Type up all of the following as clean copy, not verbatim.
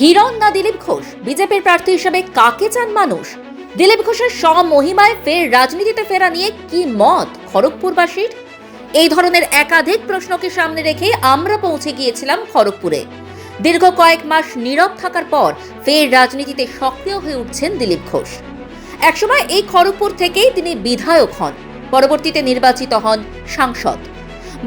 হিরণ না দিলীপ ঘোষ, বিজেপির প্রার্থী হিসেবে কাকে চান মানুষ? দিলীপ ঘোষের স্বমহিমায় ফের রাজনীতিতে ফেরা নিয়ে কি মত খড়গপুরবাসীর? এই ধরনের একাধিক প্রশ্নকে সামনে রেখে আমরা পৌঁছে গিয়েছিলাম খড়গপুরে। দীর্ঘ কয়েক মাস নীরব থাকার পর ফের রাজনীতিতে সক্রিয় হয়ে উঠছেন দিলীপ ঘোষ। একসময় এই খড়গপুর থেকেই তিনি বিধায়ক হন, পরবর্তীতে নির্বাচিত হন সাংসদ।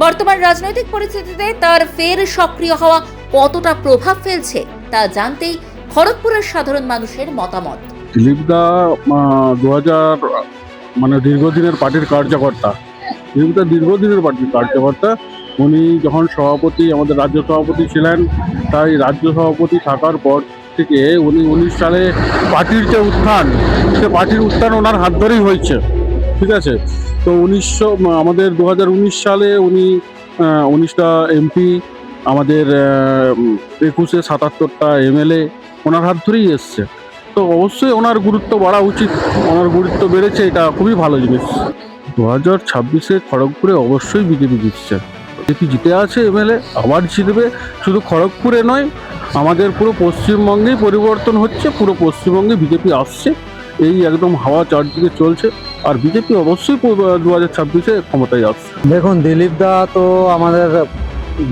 বর্তমান রাজনৈতিক পরিস্থিতিতে তার ফের সক্রিয় হওয়া কতটা প্রভাব ফেলছে তা জানতেই খড়গপুরের সাধারণ মানুষের মতামত। দিলীপ দা 2000 দীর্ঘদিনের পার্টির কার্যকর্তা। দিলীপ দা দীর্ঘদিনের পার্টির কার্যকর্তা। উনি যখন সভাপতি, আমাদের রাজ্য সভাপতি ছিলেন, তাই রাজ্য সভাপতি থাকার পর থেকে উনি 19 সালে পার্টির যে উত্থান, সে পার্টির উত্থান ওনার হাত ধরেই হয়েছে। ঠিক আছে, তো আমাদের 2019 সালে উনি 19টা এমপি, আমাদের 21-এ 77টা এমএলএ ওনার হাত ধরেই এসছে। তো অবশ্যই ওনার গুরুত্ব বাড়া উচিত, ওনার গুরুত্ব বেড়েছে, এটা খুবই ভালো জিনিস। 2026-এ খড়গপুরে অবশ্যই বিজেপি জিতছে। বিজেপি জিতে আছে, এমএলএ আবার জিতবে। শুধু খড়গপুরে নয়, আমাদের পুরো পশ্চিমবঙ্গেই পরিবর্তন হচ্ছে, পুরো পশ্চিমবঙ্গে বিজেপি আসছে, এই একদম হাওয়া চারদিকে চলছে। আর বিজেপি অবশ্যই 2026-এ ক্ষমতায় আসছে। দেখুন, দিলীপ দা তো আমাদের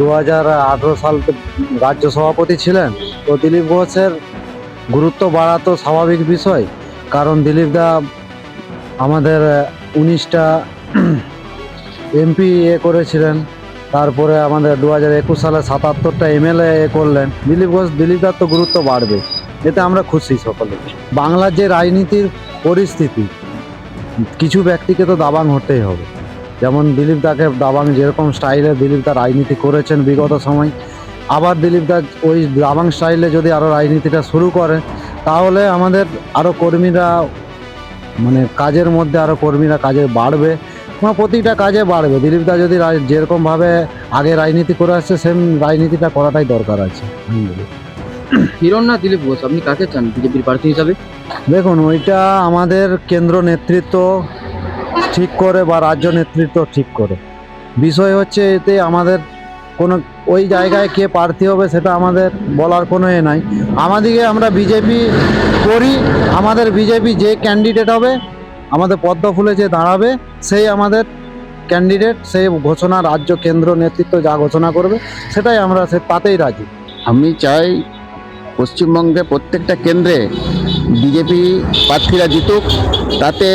2018 সাল রাজ্য সভাপতি ছিলেন। তো দিলীপ ঘোষের গুরুত্ব বাড়া তো স্বাভাবিক বিষয়, কারণ দিলীপ দা আমাদের 19টা এমপি করেছিলেন। তারপরে আমাদের 2021 সালে 77টা এমএলএ করলেন। দিলীপ দার তো গুরুত্ব বাড়বে, এতে আমরা খুশি সকলে। বাংলার যে রাজনীতির পরিস্থিতি, কিছু ব্যক্তিকে তো দাবাং হতেই হবে। যেমন দিলীপ দাকে দাবাং, যেরকম স্টাইলে দিলীপ দা রাজনীতি করেছেন বিগত সময়, আবার দিলীপ দা ওই দাবাং স্টাইলে যদি আরও রাজনীতিটা শুরু করে, তাহলে আমাদের আরও কর্মীরা কাজের মধ্যে আরও কর্মীরা কাজে বাড়বে, প্রতিটা কাজে বাড়বে। দিলীপ দা যদি যেরকমভাবে আগে রাজনীতি করে আসছে, সেম রাজনীতিটা করাটাই দরকার আছে। হিরণ না দিলীপ ঘোষ, আপনি কাকে চান বিজেপির প্রার্থী হিসাবে? দেখুন, ওইটা আমাদের কেন্দ্র নেতৃত্ব ঠিক করে বা রাজ্য নেতৃত্ব ঠিক করে। বিষয় হচ্ছে এতে আমাদের কোনো ওই জায়গায় কে প্রার্থী হবে সেটা আমাদের বলার কোনো নাই। আমরা বিজেপি করি, আমাদের বিজেপি যে ক্যান্ডিডেট হবে, আমাদের পদ্ম ফুলে যে দাঁড়াবে, সেই আমাদের ক্যান্ডিডেট, সেই ঘোষণা রাজ্য কেন্দ্র নেতৃত্ব যা ঘোষণা করবে সেটাই আমরা তাতেই রাজি। আমি চাই পশ্চিমবঙ্গে প্রত্যেকটা কেন্দ্রে বিজেপি প্রার্থীরা জিতুক, তাতে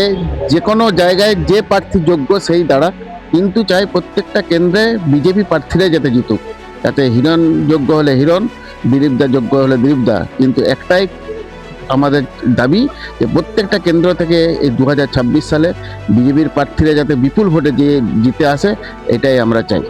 যে কোনো জায়গায় যে প্রার্থী যোগ্য সেই দাঁড়াক, কিন্তু চাই প্রত্যেকটা কেন্দ্রে বিজেপি প্রার্থীরা যাতে জিতুক। তাতে হিরণ যোগ্য হলে হিরণ, দিলীপ দা যোগ্য হলে দিলীপ দা। কিন্তু একটাই আমাদের দাবি যে প্রত্যেকটা কেন্দ্র থেকে এই 2026 সালে বিজেপির প্রার্থীরা যাতে বিপুল ভোটে জিতে আসে, এটাই আমরা চাই।